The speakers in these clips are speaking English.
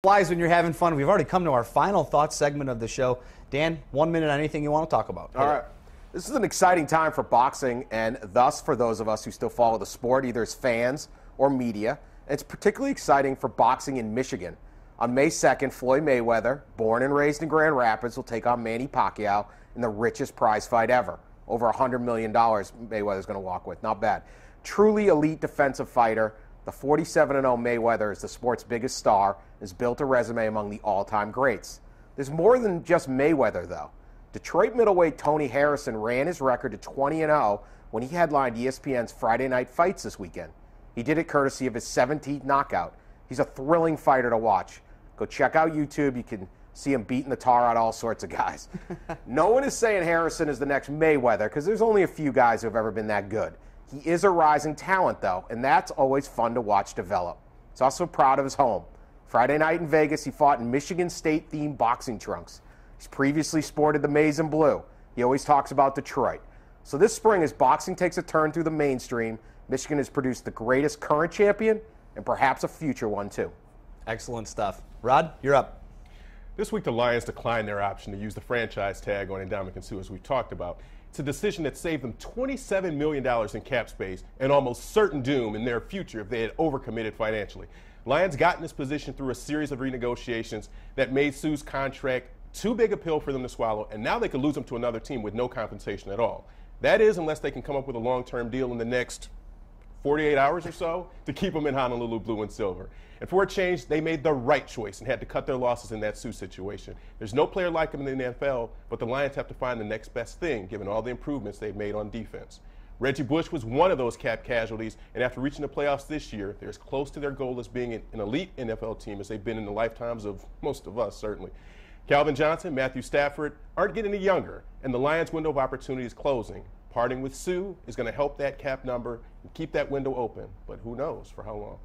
Flies when you're having fun. We've already come to our final thoughts segment of the show. Dan, 1 minute on anything you want to talk about. All right. This is an exciting time for boxing and thus for those of us who still follow the sport, either as fans or media. And it's particularly exciting for boxing in Michigan. On May 2nd, Floyd Mayweather, born and raised in Grand Rapids, will take on Manny Pacquiao in the richest prize fight ever. Over $100 million Mayweather's going to walk with. Not bad. Truly elite defensive fighter. The 47-0 Mayweather is the sport's biggest star, has built a resume among the all-time greats. There's more than just Mayweather, though. Detroit middleweight Tony Harrison ran his record to 20-0 when he headlined ESPN's Friday Night Fights this weekend. He did it courtesy of his 17th knockout. He's a thrilling fighter to watch. Go check out YouTube. You can see him beating the tar out of all sorts of guys. No one is saying Harrison is the next Mayweather because there's only a few guys who have ever been that good. He is a rising talent, though, and that's always fun to watch develop. He's also proud of his home. Friday night in Vegas, he fought in Michigan State-themed boxing trunks. He's previously sported the maize and blue. He always talks about Detroit. So this spring, as boxing takes a turn through the mainstream, Michigan has produced the greatest current champion and perhaps a future one, too. Excellent stuff. Rod, you're up. This week, the Lions declined their option to use the franchise tag on Ndamukong Suh, as we talked about. It's a decision that saved them $27 million in cap space and almost certain doom in their future if they had overcommitted financially. Lions got in this position through a series of renegotiations that made Suh's contract too big a pill for them to swallow, and now they could lose him to another team with no compensation at all. That is, unless they can come up with a long-term deal in the next 48 hours or so to keep him in Honolulu blue and silver. And for a change, they made the right choice and had to cut their losses in that Suh situation. There's no player like him in the NFL, but the Lions have to find the next best thing, given all the improvements they've made on defense. Reggie Bush was one of those cap casualties, and after reaching the playoffs this year, they're as close to their goal as being an elite NFL team as they've been in the lifetimes of most of us, certainly. Calvin Johnson, Matthew Stafford aren't getting any younger, and the Lions' window of opportunity is closing. Parting with Suh is going to help that cap number and keep that window open, but who knows for how long.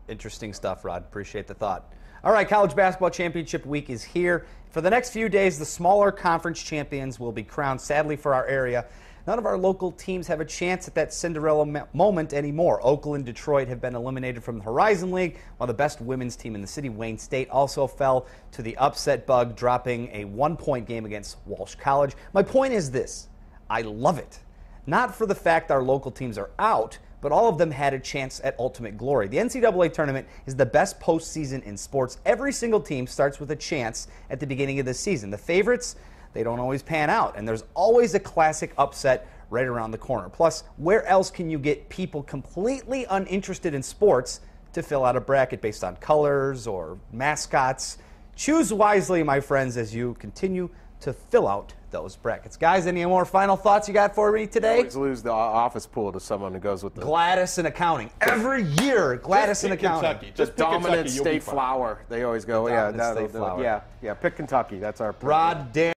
Interesting stuff, Rod. Appreciate the thought. All right, College Basketball Championship Week is here. For the next few days, the smaller conference champions will be crowned. Sadly for our area, none of our local teams have a chance at that Cinderella moment anymore. Oakland, Detroit have been eliminated from the Horizon League, while the best women's team in the city, Wayne State, also fell to the upset bug, dropping a 1-point game against Walsh College. My point is this: I love it. Not for the fact our local teams are out, but all of them had a chance at ultimate glory. The NCAA tournament is the best postseason in sports. Every single team starts with a chance at the beginning of the season. The favorites, they don't always pan out, and there's always a classic upset right around the corner. Plus, where else can you get people completely uninterested in sports to fill out a bracket based on colors or mascots? Choose wisely, my friends, as you continue to fill out those brackets. Guys, any more final thoughts you got for me today? You always lose the office pool to someone who goes with the Gladys in accounting. Every year, Gladys in accounting. Kentucky. Just dominant state flower. They always go, Dominant state flower. yeah, pick Kentucky. That's our Rod, Dan.